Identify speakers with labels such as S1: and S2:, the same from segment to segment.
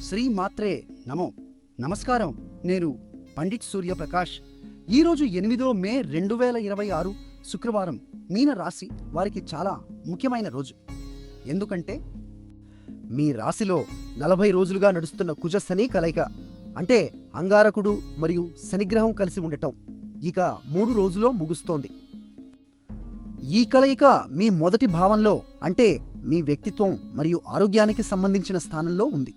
S1: శ్రీ మాత్రే నమో. నమస్కారం. నేను పండిట్ సూర్యప్రకాష్. ఈరోజు 8 మే 2026 శుక్రవారం మీన రాశి వారికి చాలా ముఖ్యమైన రోజు. ఎందుకంటే మీ రాశిలో 40 రోజులుగా నడుస్తున్న కుజ శని కలయిక, అంటే అంగారకుడు మరియు శనిగ్రహం కలిసి ఉండటం ఇక 3 రోజుల్లో ముగుస్తోంది. ఈ కలయిక మీ మొదటి భావంలో, అంటే మీ వ్యక్తిత్వం మరియు ఆరోగ్యానికి సంబంధించిన స్థానంలో ఉంది.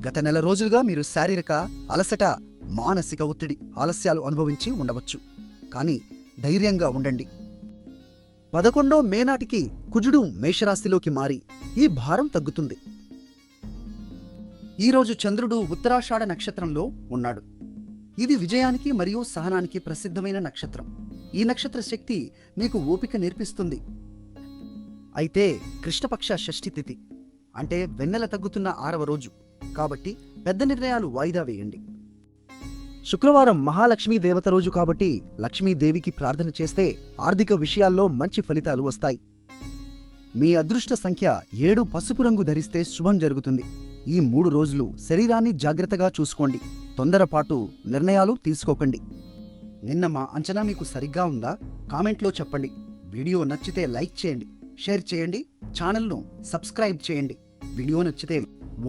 S1: గత నెల రోజులుగా మీరు శారీరక అలసట, మానసిక ఒత్తిడి, ఆలస్యాలు అనుభవించి ఉండవచ్చు. కానీ ధైర్యంగా ఉండండి. 11 మే నాటికి కుజుడు మేషరాశిలోకి మారి ఈ భారం తగ్గుతుంది. ఈరోజు చంద్రుడు ఉత్తరాషాఢ నక్షత్రంలో ఉన్నాడు. ఇది విజయానికి మరియు సహనానికి ప్రసిద్ధమైన నక్షత్రం. ఈ నక్షత్ర శక్తి మీకు ఓపిక నేర్పిస్తుంది. అయితే కృష్ణపక్ష షష్ఠి తిథి, అంటే వెన్నెల తగ్గుతున్న 6వ రోజు కాబట్టి పెద్ద నిర్ణయాలు వాయిదా వేయండి. శుక్రవారం మహాలక్ష్మీ దేవత రోజు కాబట్టి లక్ష్మీదేవికి ప్రార్థన చేస్తే ఆర్థిక విషయాల్లో మంచి ఫలితాలు వస్తాయి. మీ అదృష్ట సంఖ్య 7. పసుపు రంగు ధరిస్తే శుభం జరుగుతుంది. ఈ 3 రోజులు శరీరాన్ని జాగ్రత్తగా చూసుకోండి. తొందరపాటు నిర్ణయాలు తీసుకోకండి. నిన్న మా అంచనా మీకు సరిగ్గా ఉందా? కామెంట్లో చెప్పండి. వీడియో నచ్చితే లైక్ చేయండి, షేర్ చేయండి, ఛానల్ను సబ్స్క్రైబ్ చేయండి. వీడియో నచ్చితే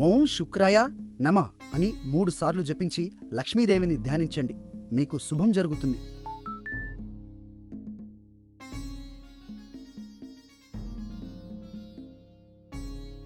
S1: ఓం శుక్రాయ నమః అని 3 సార్లు జపించి లక్ష్మీదేవిని ధ్యానించండి. మీకు శుభం జరుగుతుంది.